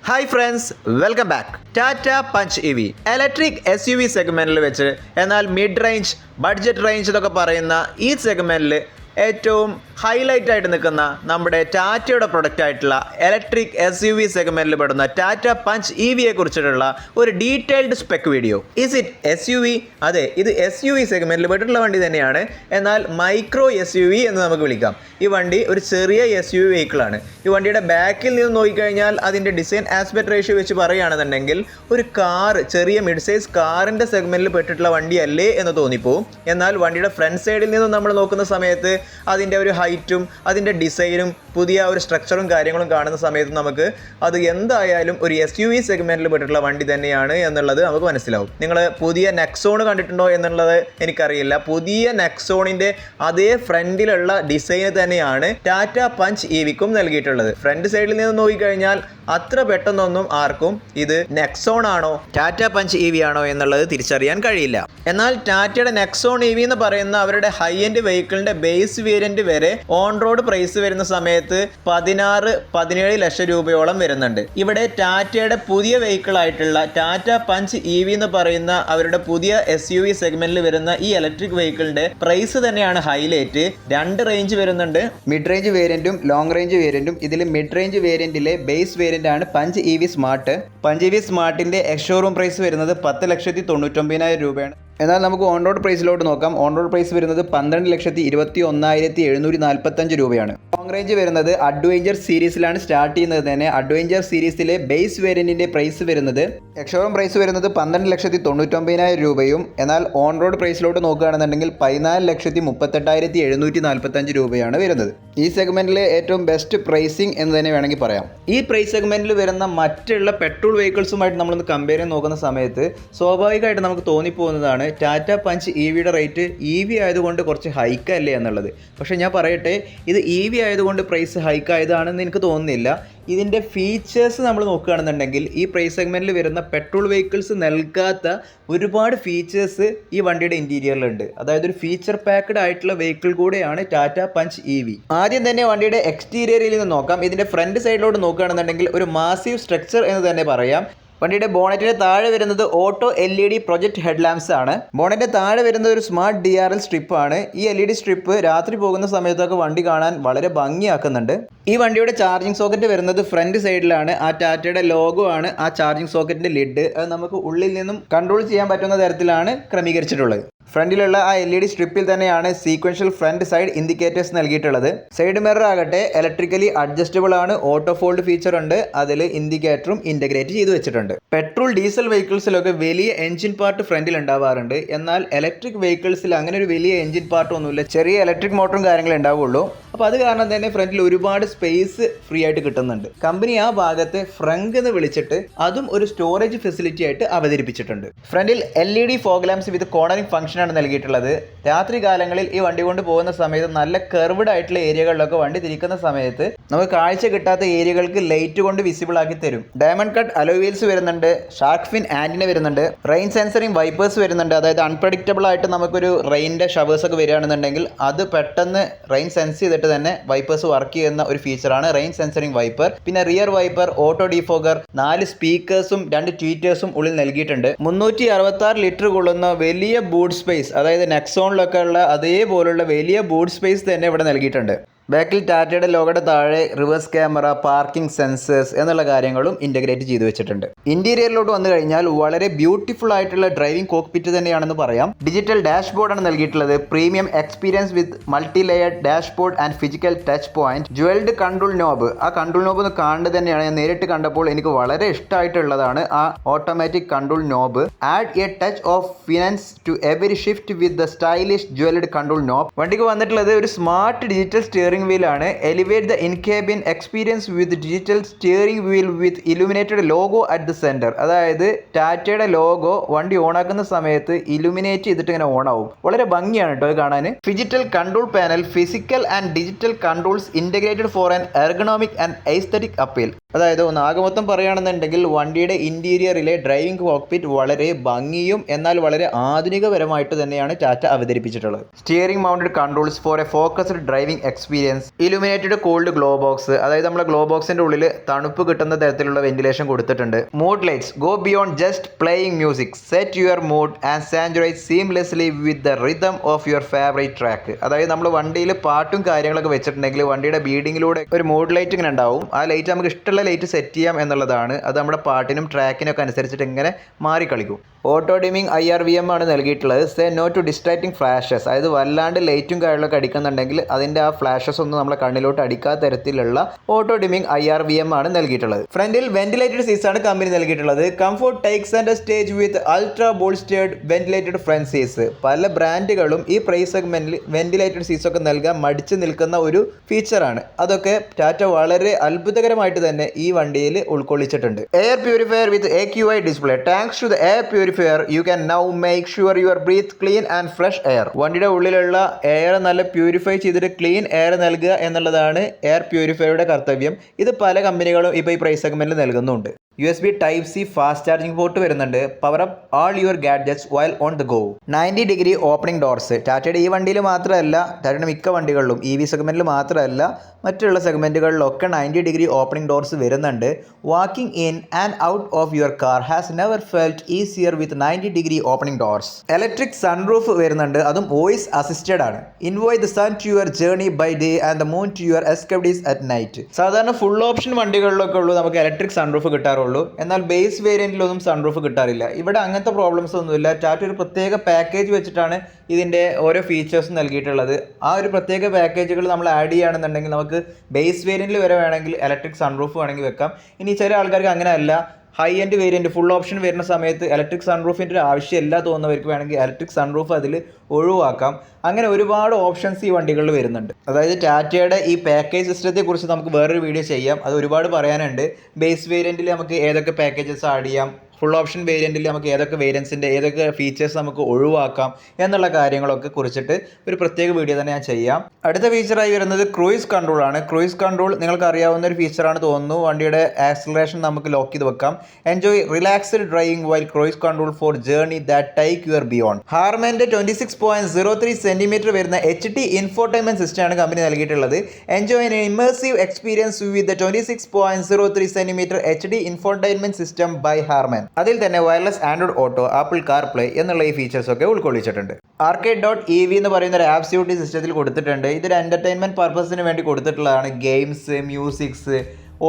Hi friends, welcome back. Tata punch E electric SUV സെഗ്മെൻറ്റിൽ വെച്ച് എന്നാൽ mid range, budget range എന്നൊക്കെ പറയുന്ന ഈ സെഗ്മെൻറ്റിൽ ഏറ്റവും ഹൈലൈറ്റ് ആയിട്ട് നിൽക്കുന്ന നമ്മുടെ ടാറ്റയുടെ പ്രൊഡക്റ്റ് ആയിട്ടുള്ള ഇലക്ട്രിക് SUV സെഗ്മെൻറ്റിൽ പെടുന്ന ടാറ്റ പഞ്ച് EVയെ കുറിച്ചിട്ടുള്ള ഒരു detailed spec video. Is it SUV? അതെ, ഇത് SUV സെഗ്മെൻറ്റിൽ പെട്ടിട്ടുള്ള വണ്ടി തന്നെയാണ്. എന്നാൽ മൈക്രോ SUV എന്ന് നമുക്ക് വിളിക്കാം. ഈ വണ്ടി ഒരു ചെറിയ SUV വെഹിക്കിളാണ്. ഈ വണ്ടിയുടെ ബാക്കിൽ നിന്ന് നോക്കിക്കഴിഞ്ഞാൽ അതിൻ്റെ ഡിസൈൻ ആസ്പെക്ട് റേഷ്യോ വെച്ച് പറയുകയാണെന്നുണ്ടെങ്കിൽ ഒരു കാർ, ചെറിയ മിഡ് സൈസ് കാറിൻ്റെ സെഗ്മെൻറ്റിൽ പെട്ടിട്ടുള്ള വണ്ടിയല്ലേ എന്ന് തോന്നിപ്പോവും. എന്നാൽ വണ്ടിയുടെ ഫ്രണ്ട് സൈഡിൽ നിന്ന് നമ്മൾ നോക്കുന്ന സമയത്ത് അതിൻ്റെ ഒരു ഹൈറ്റും അതിൻ്റെ ഡിസൈനും പുതിയ ഒരു സ്ട്രക്ചറും കാര്യങ്ങളും കാണുന്ന സമയത്ത് നമുക്ക് അത് എന്തായാലും ഒരു SUV സെഗ്മെൻറ്റിൽ പെട്ടിട്ടുള്ള വണ്ടി തന്നെയാണ് എന്നുള്ളത് നമുക്ക് മനസ്സിലാവും. നിങ്ങൾ പുതിയ നെക്സോൺ കണ്ടിട്ടുണ്ടോ എന്നുള്ളത് എനിക്കറിയില്ല. പുതിയ നെക്സോണിൻ്റെ അതേ ഫ്രണ്ടിലുള്ള ഡിസൈൻ തന്നെയാണ് ടാറ്റ പഞ്ച് EVക്കും നൽകിയിട്ടുള്ളത്. ഫ്രണ്ട് സൈഡിൽ നിന്ന് നോക്കിക്കഴിഞ്ഞാൽ അത്ര പെട്ടെന്നൊന്നും ആർക്കും ഇത് നെക്സോൺ ആണോ ടാറ്റ പഞ്ച് EV ആണോ എന്നുള്ളത് തിരിച്ചറിയാൻ കഴിയില്ല. എന്നാൽ ടാറ്റയുടെ നെക്സോൺ EV എന്ന് പറയുന്ന അവരുടെ ഹൈ എൻഡ് വെഹിക്കിളിൻ്റെ ബേസ് വേരിയൻറ്റ് വരെ ഓൺ റോഡ് പ്രൈസ് വരുന്ന സമയത്ത് 16-17 ലക്ഷം രൂപയോളം വരുന്നുണ്ട്. ഇവിടെ ടാറ്റയുടെ പുതിയ വെഹിക്കിൾ ആയിട്ടുള്ള ടാറ്റ പഞ്ച് EV എന്ന് പറയുന്ന അവരുടെ പുതിയ SUV സെഗ്മെന്റിൽ വരുന്ന ഈ ഇലക്ട്രിക് വെഹിക്കിളിന്റെ പ്രൈസ് തന്നെയാണ് ഹൈലൈറ്റ്. രണ്ട് റേഞ്ച് വരുന്നുണ്ട്, മിഡ് റേഞ്ച് വേരിയന്റും ലോങ് റേഞ്ച് വേരിയന്റും. ഇതിൽ മിഡ് റേഞ്ച് വേരിയന്റിലെ ബേസ് വേരിയന്റ് ആണ് Punch EV smart. Punch EV സ്മാർട്ടിന്റെ എക്സ് ഷോറൂം പ്രൈസ് വരുന്നത് 10,99,000 രൂപയാണ്. എന്നാൽ നമുക്ക് ഓൺ റോഡ് പ്രൈസിലോട്ട് നോക്കാം. ഓൺ റോഡ് പ്രൈസ് വരുന്നത് 12,21,745 രൂപയാണ്. ലോങ് റേഞ്ച് വരുന്നത് അഡ്വഞ്ചർ സീരീസിലാണ് സ്റ്റാർട്ട് ചെയ്യുന്നത് തന്നെ. അഡ്വഞ്ചർ സീരീസിലെ ബേസ് വേരിയന്റിന്റെ പ്രൈസ് വരുന്നത് എക്സ്ഷോറൂം പ്രൈസ് വരുന്നത് 12,99,000 രൂപയും. എന്നാൽ ഓൺ റോഡ് പ്രൈസിലോട്ട് നോക്കുകയാണെന്നുണ്ടെങ്കിൽ 14,38,745 രൂപയാണ് വരുന്നത്. ഈ സെഗ്മെന്റിലെ ഏറ്റവും ബെസ്റ്റ് പ്രൈസിംഗ് എന്ന് തന്നെ വേണമെങ്കിൽ പറയാം. ഈ പ്രൈസ് സെഗ്മെന്റിൽ വരുന്ന മറ്റുള്ള പെട്രോൾ വെഹിക്കിൾസുമായിട്ട് നമ്മളൊന്ന് കമ്പയർ ചെയ്ത് നോക്കുന്ന സമയത്ത് സ്വാഭാവികമായിട്ട് നമുക്ക് തോന്നിപ്പോകുന്നതാണ് ടാറ്റ പഞ്ച് EVയുടെ റേറ്റ് EV ആയതുകൊണ്ട് കുറച്ച് ഹൈക്കല്ലേ എന്നുള്ളത്. പക്ഷേ ഞാൻ പറയട്ടെ, ഇത് EV ആയതുകൊണ്ട് പ്രൈസ് ഹൈക്കായതാണെന്ന് എനിക്ക് തോന്നുന്നില്ല. ഇതിൻ്റെ ഫീച്ചേഴ്സ് നമ്മൾ നോക്കുകയാണെന്നുണ്ടെങ്കിൽ ഈ പ്രൈസ് സെഗ്മെൻറ്റിൽ വരുന്ന പെട്രോൾ വെഹിക്കിൾസ് നൽകാത്ത ഒരുപാട് ഫീച്ചേഴ്സ് ഈ വണ്ടിയുടെ ഇൻറ്റീരിയറിലുണ്ട്. അതായത് ഒരു ഫീച്ചർ പാക്ഡ് ആയിട്ടുള്ള വെഹിക്കിൾ കൂടെയാണ് ടാറ്റ പഞ്ച് EV. ആദ്യം തന്നെ വണ്ടിയുടെ എക്സ്റ്റീരിയറിൽ നിന്ന് നോക്കാം. ഇതിൻ്റെ ഫ്രണ്ട് സൈഡിലോട്ട് നോക്കുകയാണെന്നുണ്ടെങ്കിൽ ഒരു മാസീവ് സ്ട്രക്ചർ എന്ന് തന്നെ പറയാം. വണ്ടിയുടെ ബോണറ്റിന് താഴെ വരുന്നത് auto LED project head lamps ആണ്. ബോണറ്റിന് താഴെ വരുന്നത് ഒരു സ്മാർട്ട് DRL സ്ട്രിപ്പ് ആണ്. ഈ LED സ്ട്രിപ്പ് രാത്രി പോകുന്ന സമയത്തൊക്കെ വണ്ടി കാണാൻ വളരെ ഭംഗിയാക്കുന്നുണ്ട്. ഈ വണ്ടിയുടെ ചാർജിങ് സോക്കറ്റ് വരുന്നത് ഫ്രണ്ട് സൈഡിലാണ്. ആ ടാറ്റയുടെ ലോഗോ ആണ് ആ ചാർജിങ് സോക്കറ്റിന്റെ ലിഡ്. അത് നമുക്ക് ഉള്ളിൽ നിന്നും കൺട്രോൾ ചെയ്യാൻ പറ്റുന്ന തരത്തിലാണ് ക്രമീകരിച്ചിട്ടുള്ളത്. ഫ്രണ്ടിലുള്ള ആ LED സ്ട്രിപ്പിൽ തന്നെയാണ് സീക്വൻഷ്യൽ ഫ്രണ്ട് സൈഡ് ഇൻഡിക്കേറ്റേഴ്സ് നൽകിയിട്ടുള്ളത്. സൈഡ് മിറർ ആകട്ടെ ഇലക്ട്രിക്കലി അഡ്ജസ്റ്റബിൾ ആണ്. ഓട്ടോ ഫോൾഡ് ഫീച്ചർ ഉണ്ട്. അതിൽ ഇൻഡിക്കേറ്ററും ഇൻ്റഗ്രേറ്റ് ചെയ്ത് വെച്ചിട്ടുണ്ട്. പെട്രോൾ ഡീസൽ വെഹിക്കിൾസിലൊക്കെ വലിയ എഞ്ചിൻ പാർട്ട് ഫ്രണ്ടിൽ ഉണ്ടാവാറുണ്ട്. എന്നാൽ ഇലക്ട്രിക് വെഹിക്കിൾസിൽ അങ്ങനെ ഒരു വലിയ എഞ്ചിൻ പാർട്ട് ഒന്നുമില്ല. ചെറിയ ഇലക്ട്രിക് മോട്ടറും കാര്യങ്ങളും ഉണ്ടാവുള്ളൂ. അപ്പോൾ അത് കാരണം തന്നെ ഫ്രണ്ടിൽ ഒരുപാട് സ്പേസ് ഫ്രീ ആയിട്ട് കിട്ടുന്നുണ്ട്. കമ്പനി ആ ഭാഗത്തെ ഫ്രങ്ക് എന്ന് വിളിച്ചിട്ട് അതും ഒരു സ്റ്റോറേജ് ഫെസിലിറ്റി ആയിട്ട് അവതരിപ്പിച്ചിട്ടുണ്ട്. ഫ്രണ്ടിൽ LED ഫോഗ് ലാംപ്സ് വിത്ത് കോർണറിംഗ് ഫംഗ്ഷൻ ആണ് നൽകിയിട്ടുള്ളത്. രാത്രി കാലങ്ങളിൽ ഈ വണ്ടി കൊണ്ട് പോകുന്ന സമയത്ത് നല്ല കർവ്ഡ് ആയിട്ടുള്ള ഏരിയകളിലൊക്കെ വണ്ടി തിരിക്കുന്ന സമയത്ത് നമുക്ക് കാഴ്ച കിട്ടാത്ത ഏരിയകൾക്ക് ലൈറ്റ് കൊണ്ട് വിസിബിൾ ആക്കി തരും. ഡയമണ്ട് കട്ട് അലോയ് വീൽസ് വരുന്നുണ്ട്. ഷാർക്ക് ഫിൻ ആന്റിന വരുന്നുണ്ട്. റെയിൻ സെൻസറിങ് വൈപ്പേഴ്സ് വരുന്നുണ്ട്. അതായത് അൺപ്രഡിക്റ്റബിൾ ആയിട്ട് നമുക്കൊരു റെയിൻ്റെ ഷവേഴ്സ് ഒക്കെ വരികയാണെന്നുണ്ടെങ്കിൽ അത് പെട്ടെന്ന് റെയിൻ സെൻസ് ചെയ്തിട്ട് തന്നെ വൈപ്പേഴ്സ് വർക്ക് ചെയ്യുന്ന ഒരു ഫീച്ചറാണ് റെയിൻ സെൻസറിങ് വൈപ്പർ. പിന്നെ റിയർ വൈപ്പർ, ഓട്ടോ ഡിഫോഗർ, 4 സ്പീക്കേഴ്സും 2 ട്വീറ്റേഴ്സും ഉള്ളിൽ നൽകിയിട്ടുണ്ട്. 366 ലിറ്റർ കൊള്ളുന്ന വലിയ ബൂട്ട് സ്പേസ്, അതായത് നെക്സോണിലൊക്കെ ഉള്ള അതേപോലുള്ള വലിയ ബൂട്ട് സ്പേസ് തന്നെ ഇവിടെ നൽകിയിട്ടുണ്ട്. ബാക്കിൽ ടാറ്റയുടെ ലോഗോയുടെ താഴെ റിവേഴ്സ് ക്യാമറ, പാർക്കിംഗ് സെൻസേഴ്സ് എന്നുള്ള കാര്യങ്ങളും ഇൻ്റഗ്രേറ്റ് ചെയ്തു വെച്ചിട്ടുണ്ട്. ഇന്റീരിയറിലോട്ട് വന്നു കഴിഞ്ഞാൽ വളരെ ബ്യൂട്ടിഫുൾ ആയിട്ടുള്ള ഡ്രൈവിംഗ് കോക്ക്പിറ്റ് തന്നെയാണെന്ന് പറയാം. ഡിജിറ്റൽ ഡാഷ്ബോർഡാണ് നൽകിയിട്ടുള്ളത്. Premium experience with multi layered dashboard and physical touch point. Jewelled control knob. ആ കൺട്രോൾ നോബ് ഒന്ന് കാണേണ്ടത് തന്നെയാണ്. ഞാൻ നേരിട്ട് കണ്ടപ്പോൾ എനിക്ക് വളരെ ഇഷ്ടമായിട്ടുള്ളതാണ് ആ automatic control knob. Add a touch of finance to every shift with the stylish jewelled control knob. വണ്ടിക്ക് വന്നിട്ടുള്ളത് ഒരു സ്മാർട്ട് ഡിജിറ്റൽ സ്റ്റിയറിംഗ് വീൽ ആണ്. Elevate the in cabin experience with digital steering wheel with illuminated logo at the centre. അതായത് ടാറ്റയുടെ logo വണ്ടി ഓണാക്കുന്ന സമയത്ത് illuminate ചെയ്തിട്ട് ഇങ്ങനെ ഓണാവും. വളരെ ഭംഗിയാണ് കേട്ടോ കാണാൻ. Digital control panel, physical and digital controls integrated for an ergonomic and aesthetic appeal. അതായത് ഒന്ന് ആകെ മൊത്തം പറയുകയാണെന്നുണ്ടെങ്കിൽ വണ്ടിയുടെ ഇൻറ്റീരിയറിലെ ഡ്രൈവിംഗ് കോക്പിറ്റ് വളരെ ഭംഗിയും എന്നാൽ വളരെ ആധുനികപരമായിട്ട് തന്നെയാണ് ടാറ്റ അവതരിപ്പിച്ചിട്ടുള്ളത്. Steering mounted controls for a focused driving experience, illuminated cold glow box, അതായത് നമ്മുടെ ഗ്ലോ ബോക്സിന്റെ ഉള്ളിൽ തണുപ്പ് കിട്ടുന്ന തരത്തിലുള്ള വെന്റിലേഷൻ കൊടുത്തിട്ടുണ്ട്. Mood lights go beyond just playing music, set your mood and synchronise seamlessly with the rhythm of your favourite track. അതായത് നമ്മൾ വണ്ടിയിൽ പാട്ടും കാര്യങ്ങളൊക്കെ വെച്ചിട്ടുണ്ടെങ്കിൽ വണ്ടിയുടെ ബീഡിങ്ങിലൂടെ ഒരു മൂഡ് ലൈറ്റ് ഇങ്ങനെ ഉണ്ടാവും. ആ ലൈറ്റ് നമുക്ക് ഇഷ്ടമുള്ള ലൈറ്റ് സെറ്റ് ചെയ്യാം എന്നുള്ളതാണ്. അത് നമ്മുടെ പാട്ടിനും ട്രാക്കിനൊക്കെ അനുസരിച്ചിട്ട് ഇങ്ങനെ മാറി കളിക്കും. ഓട്ടോ ഡിമിങ് IRVM ആണ് നൽകിയിട്ടുള്ളത്. Say no to distracting flashes, അതായത് വല്ലാണ്ട് ലൈറ്റും കാര്യങ്ങളൊക്കെ അടിക്കുന്നുണ്ടെങ്കിൽ അതിൻ്റെ ആ ഫ്ലാഷസ് ഒന്നും നമ്മളെ കണ്ണിലോട്ട് അടിക്കാത്ത തരത്തിലുള്ള ഓട്ടോ ഡിമിങ് IRVM ആണ് നൽകിയിട്ടുള്ളത്. ഫ്രണ്ടിൽ വെന്റിലേറ്റഡ് സീറ്റ്സ് ആണ് കമ്പനി നൽകിയിട്ടുള്ളത്. Comfort takes and stage with ultra bolstered ventilated front seats. പല ബ്രാൻഡുകളും ഈ പ്രൈസ് സെഗ്മെന്റിൽ വെന്റിലേറ്റഡ് സീറ്റ്സ് ഒക്കെ നൽകാൻ മടിച്ചു നിൽക്കുന്ന ഒരു ഫീച്ചറാണ്. അതൊക്കെ ടാറ്റ വളരെ അത്ഭുതകരമായിട്ട് തന്നെ ഈ വണ്ടിയിൽ ഉൾക്കൊള്ളിച്ചിട്ടുണ്ട്. Air purifier with AQI display. Thanks to the air purifier you can now make sure you breathe clean and fresh air. വണ്ടിയുടെ ഉള്ളിലുള്ള എയർ നല്ല പ്യൂരിഫൈ ചെയ്തിട്ട് ക്ലീൻ എയർ നൽകുക എന്നുള്ളതാണ് എയർ പ്യൂരിഫയറുടെ കർത്തവ്യം. ഇത് പല കമ്പനികളും ഇപ്പോൾ ഈ പ്രൈസ് സെഗ്മെന്റിൽ നൽകുന്നുണ്ട്. USB Type-C fast charging port വരുന്നുണ്ട്. Power up all your gadgets while on the go. 90° opening doors. ടാറ്റയുടെ ഈ വണ്ടിയിൽ മാത്രമല്ല, ടാറ്റയുടെ മിക്ക വണ്ടികളിലും EV സെഗ്മെന്റിൽ മാത്രമല്ല മറ്റുള്ള സെഗ്മെന്റുകളിലൊക്കെ 90° ഓപ്പണിംഗ് ഡോർസ് വരുന്നുണ്ട്. Walking in and out of your car has never felt easier with 90° opening doors. Electric sunroof വരുന്നുണ്ട്. അതും വോയിസ് അസിസ്റ്റഡ് ആണ്. Envoy the sun to your journey by day and the moon to your escapades at night. സാധാരണ full option വണ്ടികളിലൊക്കെ ഉള്ളൂ നമുക്ക് electric sunroof കിട്ടാറുള്ളൂ. എന്നാൽ base വേരിയന്റിലൊന്നും sunroof കിട്ടാറില്ല. ഇവിടെ അങ്ങനത്തെ പ്രോബ്ലംസ് ഒന്നുമില്ല. ടാറ്റ ഒരു പ്രത്യേക പാക്കേജ് വെച്ചിട്ടാണ് ഇതിൻ്റെ ഓരോ ഫീച്ചേഴ്സും നൽകിയിട്ടുള്ളത്. ആ ഒരു പ്രത്യേക പാക്കേജുകൾ നമ്മൾ ആഡ് ചെയ്യുകയാണെന്നുണ്ടെങ്കിൽ നമുക്ക് ബേസ് വേരിയന്റിൽ വരെ വേണമെങ്കിൽ ഇലക്ട്രിക് സൺറൂഫ് വേണമെങ്കിൽ വെക്കാം. ഇനി ചില ആൾക്കാർക്ക് അങ്ങനെ അല്ല, high end variant full option വരുന്ന സമയത്ത് ഇലക്ട്രിക് സൺറൂഫിൻ്റെ ഒരു ആവശ്യമില്ല തോന്നുന്നവർക്ക് വേണമെങ്കിൽ ഇലക്ട്രിക് സൺറൂഫ് അതിൽ ഒഴിവാക്കാം. അങ്ങനെ ഒരുപാട് ഓപ്ഷൻസ് ഈ വണ്ടികളിൽ വരുന്നുണ്ട്. അതായത് ടാറ്റയുടെ ഈ പാക്കേജ് സിസ്റ്റത്തെക്കുറിച്ച് നമുക്ക് വേറൊരു വീഡിയോ ചെയ്യാം. അത് ഒരുപാട് പറയാനുണ്ട്. ബേസ് വേരിയൻറ്റിൽ നമുക്ക് ഏതൊക്കെ പാക്കേജസ് ആഡ് ചെയ്യാം, ഫുൾ ഓപ്ഷൻ വേരിയൻറ്റിൽ നമുക്ക് ഏതൊക്കെ വേരിയൻസിൻ്റെ ഏതൊക്കെ ഫീച്ചേഴ്സ് നമുക്ക് ഒഴിവാക്കാം എന്നുള്ള കാര്യങ്ങളൊക്കെ കുറിച്ചിട്ട് ഒരു പ്രത്യേക വീഡിയോ തന്നെ ഞാൻ ചെയ്യാം. അടുത്ത ഫീച്ചറായി വരുന്നത് ക്രൂയിസ് കൺട്രോൾ ആണ്. ക്രൂയിസ് കൺട്രോൾ നിങ്ങൾക്ക് അറിയാവുന്ന ഒരു ഫീച്ചറാണ് തോന്നുന്നു. വണ്ടിയുടെ ആക്സിലറേഷൻ നമുക്ക് ലോക്ക് ചെയ്ത് വെക്കാം. Enjoy relaxed driving while cruise control for journey that take your beyond. ഹാർമാൻ്റെ 26.03 സെൻറ്റിമീറ്റർ വരുന്ന HD ഇൻഫോർടൈൻമെന്റ് സിസ്റ്റമാണ് കമ്പനി നൽകിയിട്ടുള്ളത്. Enjoy an immersive experience with the 26.03 centimetre HD infotainment system by Harman. അതിൽ തന്നെ wireless Android Auto, Apple CarPlay എന്നുള്ള ഈ features ഒക്കെ ഉൾക്കൊള്ളിച്ചിട്ടുണ്ട്. Arcade.ev എന്ന് പറയുന്ന ഒരു ആപ്പ് സ്യൂട്ട് സിസ്റ്റത്തിൽ കൊടുത്തിട്ടുണ്ട്. ഇതൊരു എന്റർടൈൻമെന്റ് പർപ്പസിന് വേണ്ടി കൊടുത്തിട്ടുള്ളതാണ്. ഗെയിംസ്, മ്യൂസിക്സ്,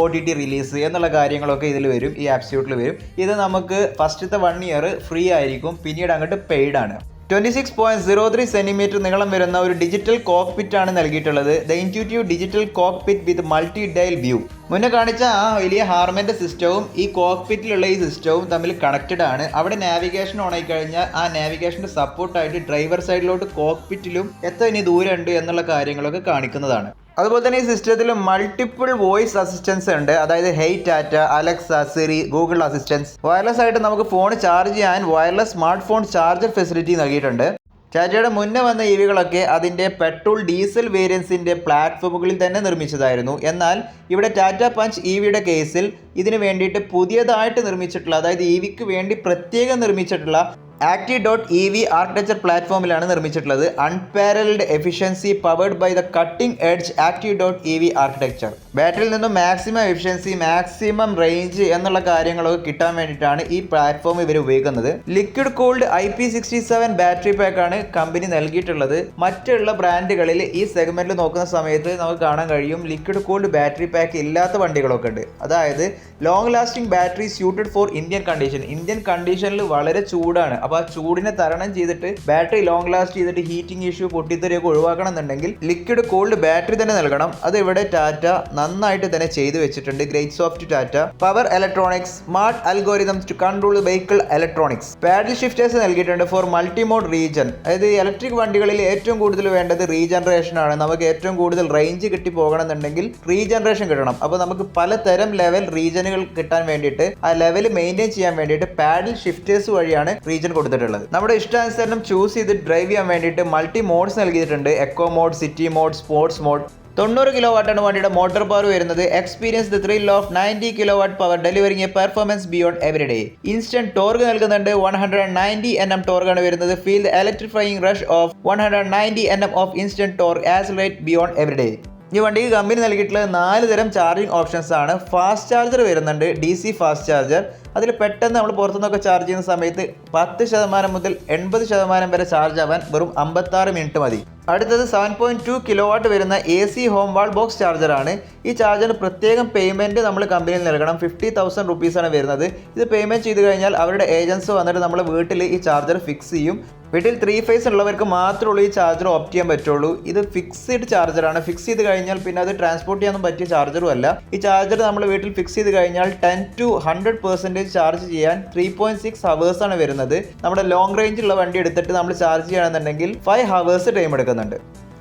OTT റിലീസ് എന്നുള്ള കാര്യങ്ങളൊക്കെ ഇതിൽ വരും, ഈ ആപ്പ് സ്യൂട്ടിൽ വരും. ഇത് നമുക്ക് ഫസ്റ്റത്തെ 1 ഇയർ ഫ്രീ ആയിരിക്കും, പിന്നീട് അങ്ങോട്ട് പെയ്ഡ് ആണ്. 26.03 സെൻറ്റിമീറ്റർ നീളം വരുന്ന ഒരു ഡിജിറ്റൽ കോക്പിറ്റ് ആണ് നൽകിയിട്ടുള്ളത്. The intuitive digital cockpit with multi dial view. മുന്നേ കാണിച്ച ആ വലിയ ഹാർമൻ്റെ സിസ്റ്റവും ഈ കോക്പിറ്റിലുള്ള ഈ സിസ്റ്റവും തമ്മിൽ കണക്റ്റഡ് ആണ്. അവിടെ നാവിഗേഷൻ ഓൺ ആയി കഴിഞ്ഞാൽ ആ നാവിഗേഷൻ്റെ സപ്പോർട്ടായിട്ട് ഡ്രൈവർ സൈഡിലോട്ട് കോക്പിറ്റിലും എത്ര ഇനി ദൂരം ഉണ്ട് എന്നുള്ള കാര്യങ്ങളൊക്കെ കാണിക്കുന്നതാണ്. അതുപോലെ തന്നെ ഈ സിസ്റ്റത്തിൽ മൾട്ടിപ്പിൾ വോയിസ് അസിസ്റ്റൻസ് ഉണ്ട്. അതായത് hey Tata, Alexa, Siri, Google assistance. Wireless ആയിട്ട് നമുക്ക് ഫോൺ ചാർജ് ചെയ്യാൻ wireless smart phone charger facility നൽകിയിട്ടുണ്ട്. ടാറ്റയുടെ മുന്നേ വന്ന EVകളൊക്കെ അതിൻ്റെ പെട്രോൾ ഡീസൽ വേരിയൻസിൻ്റെ പ്ലാറ്റ്ഫോമുകളിൽ തന്നെ നിർമ്മിച്ചതായിരുന്നു. എന്നാൽ ഇവിടെ ടാറ്റ പഞ്ച് EVയുടെ കേസിൽ ഇതിന് വേണ്ടിയിട്ട് പുതിയതായിട്ട് നിർമ്മിച്ചിട്ടുള്ള, അതായത് EVക്ക് വേണ്ടി പ്രത്യേകം നിർമ്മിച്ചിട്ടുള്ള Active.ev ആർക്കിടെക്ചർ പ്ലാറ്റ്ഫോമിലാണ് നിർമ്മിച്ചിട്ടുള്ളത്. Unparalleled efficiency powered by the cutting edge Active.ev architecture. ബാറ്ററിയിൽ നിന്നും മാക്സിമം എഫിഷ്യൻസി, മാക്സിമം റേഞ്ച് എന്നുള്ള കാര്യങ്ങളൊക്കെ കിട്ടാൻ വേണ്ടിയിട്ടാണ് ഈ പ്ലാറ്റ്ഫോം ഇവർ ഉപയോഗിക്കുന്നത്. ലിക്വിഡ് കൂൾഡ് IP67 ബാറ്ററി പാക്കാണ് കമ്പനി നൽകിയിട്ടുള്ളത്. മറ്റുള്ള ബ്രാൻഡുകളിൽ ഈ സെഗ്മെന്റിൽ നോക്കുന്ന സമയത്ത് നമുക്ക് കാണാൻ കഴിയും ലിക്വിഡ് കൂൾഡ് ബാറ്ററി പാക്ക് ഇല്ലാത്ത വണ്ടികളൊക്കെ ഉണ്ട്. അതായത് long lasting battery suited for Indian condition. Indian കണ്ടീഷനിൽ വളരെ ചൂടാണ്. അപ്പോൾ ആ ചൂടിനെ തരണം ചെയ്തിട്ട് ബാറ്ററി ലോങ് ലാസ്റ്റ് ചെയ്തിട്ട് ഹീറ്റിംഗ് ഇഷ്യൂ, പൊട്ടിത്തെറിയൊക്കെ ഒഴിവാക്കണം എന്നുണ്ടെങ്കിൽ ലിക്വിഡ് കൂൾഡ് ബാറ്ററി തന്നെ നൽകണം. അത് ഇവിടെ ടാറ്റ നന്നായിട്ട് തന്നെ ചെയ്തു വെച്ചിട്ടുണ്ട്. Great soft Tata. Power electronics, smart algorithms to control vehicle electronics. Paddle shifters നൽകിയിട്ടുണ്ട് ഫോർ മൾട്ടിമോഡ് റീജൻ. അതായത് ഇലക്ട്രിക് വണ്ടികളിൽ ഏറ്റവും കൂടുതൽ വേണ്ടത് റീജനറേഷൻ ആണ്. നമുക്ക് ഏറ്റവും കൂടുതൽ റേഞ്ച് കിട്ടി പോകണം എന്നുണ്ടെങ്കിൽ റീജനറേഷൻ കിട്ടണം. അപ്പോൾ നമുക്ക് പലതരം ലെവൽ റീജനുകൾ കിട്ടാൻ വേണ്ടിയിട്ട് ആ ലെവൽ മെയിൻറ്റെയിൻ ചെയ്യാൻ വേണ്ടിയിട്ട് പാഡിൽ ഷിഫ്റ്റേഴ്സ് വഴിയാണ് റീജൻ കൊടുത്തിട്ടുള്ളത്. നമ്മുടെ ഇഷ്ടാനുസരണം ചൂസ് ചെയ്ത് ഡ്രൈവ് ചെയ്യാൻ വേണ്ടിയിട്ട് മൾട്ടി മോഡ്സ് നൽകിയിട്ടുണ്ട്. Eco mode, city mode, sports mode. 90 kilo വാട്ടാണ് വണ്ടിയുടെ മോട്ടോർ പവർ വരുന്നത്. Experience the thrill of 90 kilo watt power delivering a performance beyond every day. Instant torque നൽകുന്നുണ്ട്. 190 Nm ടോർക്കാണ് വരുന്നത്. Feel the electrifying rush of 190 Nm of instant torque accelerate beyond every day. ഈ വണ്ടിക്ക് company നൽകിയിട്ടുള്ള 4 തരം charging options ആണ്. Fast charger വരുന്നുണ്ട്, DC fast charger. അതിൽ പെട്ടെന്ന് നമ്മൾ പുറത്തുനിന്നൊക്കെ ചാർജ് ചെയ്യുന്ന സമയത്ത് 10% മുതൽ 80% വരെ ചാർജ് ആവാൻ വെറും 56 മിനിറ്റ് മതി. അടുത്തത് 7.2 കിലോ വാട്ട് വരുന്ന AC ഹോം വാൾ ബോക്സ് ചാർജറാണ്. ഈ ചാർജറിന് പ്രത്യേകം പേയ്മെൻറ്റ് നമ്മൾ കമ്പനിയിൽ നൽകണം. 50,000 റുപ്പീസാണ് വരുന്നത്. ഇത് പേയ്മെൻറ്റ് ചെയ്ത് കഴിഞ്ഞാൽ അവരുടെ ഏജൻസ് വന്നിട്ട് നമ്മുടെ വീട്ടിൽ ഈ ചാർജർ ഫിക്സ് ചെയ്യും. വീട്ടിൽ 3 ഫേസ് ഉള്ളവർക്ക് മാത്രമേ ഉള്ളൂ ഈ ചാർജർ ഓപ്റ്റ് ചെയ്യാൻ പറ്റുള്ളൂ. ഇത് ഫിക്സ്ഡ് ചാർജറാണ്. ഫിക്സ് ചെയ്ത് കഴിഞ്ഞാൽ പിന്നെ അത് ട്രാൻസ്പോർട്ട് ചെയ്യാനൊന്നും പറ്റിയ ചാർജറും അല്ല. ഈ ചാർജർ നമ്മൾ വീട്ടിൽ ഫിക്സ് ചെയ്ത് കഴിഞ്ഞാൽ 10 to 100% ചാർജ് ചെയ്യാൻ 3.6 ഹവേഴ്സാണ് വരുന്നത്. നമ്മുടെ ലോങ് റേഞ്ചുള്ള വണ്ടി എടുത്തിട്ട് നമ്മൾ ചാർജ് ചെയ്യുകയാണെന്നുണ്ടെങ്കിൽ 5 ഹവേഴ്സ് ടൈം എടുക്കുന്നുണ്ട്.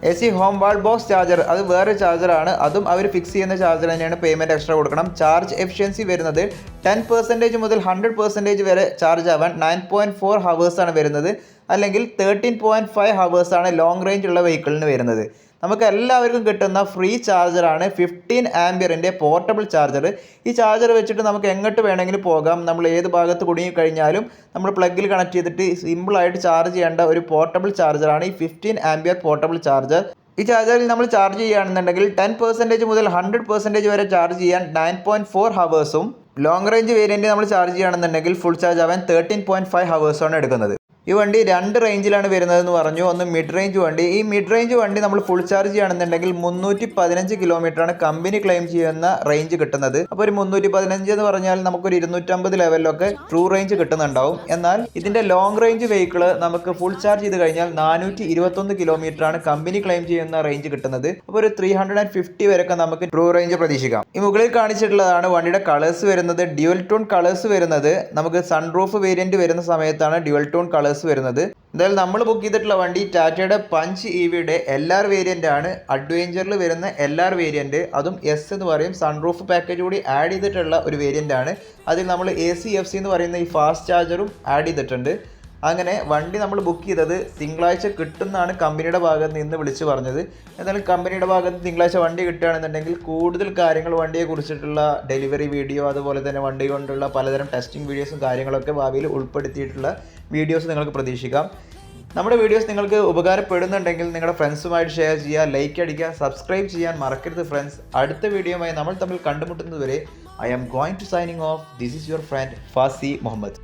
AC ഹോം വാൾ ബോക്സ് ചാർജർ അത് വേറെ ചാർജറാണ്. അതും അവർ ഫിക്സ് ചെയ്യുന്ന ചാർജർ തന്നെയാണ്. പേയ്മെൻറ്റ് എക്സ്ട്രാ കൊടുക്കണം. ചാർജ് എഫിഷ്യൻസി വരുന്നത് 10% മുതൽ 100% വരെ ചാർജ് ആവാൻ 9.4 ഹവേഴ്സാണ് വരുന്നത്. അല്ലെങ്കിൽ 13.5 ഹവേഴ്സാണ് ലോങ് റേഞ്ച് ഉള്ള വെഹിക്കിളിന് വരുന്നത്. നമുക്ക് എല്ലാവർക്കും കിട്ടുന്ന ഫ്രീ ചാർജറാണ് 15 ആംപിയറിൻ്റെ പോർട്ടബിൾ ചാർജർ. ഈ ചാർജർ വെച്ചിട്ട് നമുക്ക് എങ്ങോട്ട് വേണമെങ്കിലും പോകാം. നമ്മൾ ഏത് ഭാഗത്ത് കുടുങ്ങിക്കഴിഞ്ഞാലും നമ്മൾ പ്ലഗിൽ കണക്ട് ചെയ്തിട്ട് സിമ്പിളായിട്ട് ചാർജ് ചെയ്യേണ്ട ഒരു പോർട്ടബിൾ ചാർജറാണ് ഈ 15 ആംപിയർ പോർട്ടബിൾ ചാർജർ. ഈ ചാർജറിൽ നമ്മൾ ചാർജ് ചെയ്യുകയാണെന്നുണ്ടെങ്കിൽ 10% മുതൽ 100% വരെ ചാർജ് ചെയ്യാൻ 9.4 ഹവേഴ്സും, ലോങ് റേഞ്ച് വേരിയൻറ്റ് നമ്മൾ ചാർജ് ചെയ്യുകയാണെന്നുണ്ടെങ്കിൽ ഫുൾ ചാർജ് ആവാൻ 13.5 ഹവേഴ്സാണ് എടുക്കുന്നത്. ഈ വണ്ടി 2 റേഞ്ചിലാണ് വരുന്നതെന്ന് പറഞ്ഞു. ഒന്ന് മിഡ് റേഞ്ച് വണ്ടി. ഈ മിഡ് റേഞ്ച് വണ്ടി നമ്മൾ ഫുൾ ചാർജ് ചെയ്യുകയാണെന്നുണ്ടെങ്കിൽ 315 കിലോമീറ്ററാണ് കമ്പനി ക്ലെയിം ചെയ്യുന്ന റേഞ്ച് കിട്ടുന്നത്. അപ്പോൾ ഒരു 315 എന്ന് പറഞ്ഞാൽ നമുക്കൊരു 250 ലെവലിലൊക്കെ ട്രൂ റേഞ്ച് കിട്ടുന്നുണ്ടാവും. എന്നാൽ ഇതിൻ്റെ ലോങ് റേഞ്ച് വെഹിക്കിൾ നമുക്ക് ഫുൾ ചാർജ് ചെയ്ത് കഴിഞ്ഞാൽ 421 കിലോമീറ്ററാണ് കമ്പനി ക്ലെയിം ചെയ്യുന്ന റേഞ്ച് കിട്ടുന്നത്. അപ്പോൾ ഒരു 350 വരെയൊക്കെ നമുക്ക് ട്രൂ റേഞ്ച് പ്രതീക്ഷിക്കാം. ഈ മുകളിൽ കാണിച്ചിട്ടുള്ളതാണ് വണ്ടിയുടെ കളേഴ്സ് വരുന്നത്. ഡ്യുവൽ ടോൺ കളേഴ്സ് വരുന്നത് നമുക്ക് സൺറൂഫ് വേരിയൻറ്റ് വരുന്ന സമയത്താണ് ഡ്യുവൽ ടോൺ കളേഴ്സ് വരുന്നത്. എന്തായാലും നമ്മൾ ബുക്ക് ചെയ്തിട്ടുള്ള വണ്ടി ടാറ്റയുടെ പഞ്ച് EVയുടെ LR വേരിയൻ്റ് ആണ്. അഡ്വഞ്ചറിൽ വരുന്ന LR വേരിയൻറ്റ്, അതും S എന്ന് പറയും. സൺറൂഫ് പാക്കേജ് കൂടി ആഡ് ചെയ്തിട്ടുള്ള ഒരു വേരിയൻ്റ് ആണ്. അതിൽ നമ്മൾ AC/FC എന്ന് പറയുന്ന ഈ ഫാസ്റ്റ് ചാർജറും ആഡ് ചെയ്തിട്ടുണ്ട്. അങ്ങനെ വണ്ടി നമ്മൾ ബുക്ക് ചെയ്തത് തിങ്കളാഴ്ച കിട്ടുമെന്നാണ് കമ്പനിയുടെ ഭാഗത്ത് നിന്ന് വിളിച്ച് പറഞ്ഞത്. എന്നാലും കമ്പനിയുടെ ഭാഗത്ത് തിങ്കളാഴ്ച വണ്ടി കിട്ടുകയാണെന്നുണ്ടെങ്കിൽ കൂടുതൽ കാര്യങ്ങൾ വണ്ടിയെ കുറിച്ചിട്ടുള്ള ഡെലിവറി വീഡിയോ, അതുപോലെ തന്നെ വണ്ടി കൊണ്ടുള്ള പലതരം ടെസ്റ്റിംഗ് വീഡിയോസും കാര്യങ്ങളൊക്കെ ഭാവിയിൽ ഉൾപ്പെടുത്തിയിട്ടുള്ള വീഡിയോസ് നിങ്ങൾക്ക് പ്രതീക്ഷിക്കാം. നമ്മുടെ വീഡിയോസ് നിങ്ങൾക്ക് ഉപകാരപ്പെടുന്നുണ്ടെങ്കിൽ നിങ്ങളുടെ ഫ്രണ്ട്സുമായിട്ട് ഷെയർ ചെയ്യുക, ലൈക്ക് അടിക്കുക, സബ്സ്ക്രൈബ് ചെയ്യാൻ മറക്കരുത് ഫ്രണ്ട്സ്. അടുത്ത വീഡിയോയുമായി നമ്മൾ തമ്മിൽ കണ്ടുമുട്ടുന്നത് വരെ I am going to signing off. This is your friend Fasi Mohammed.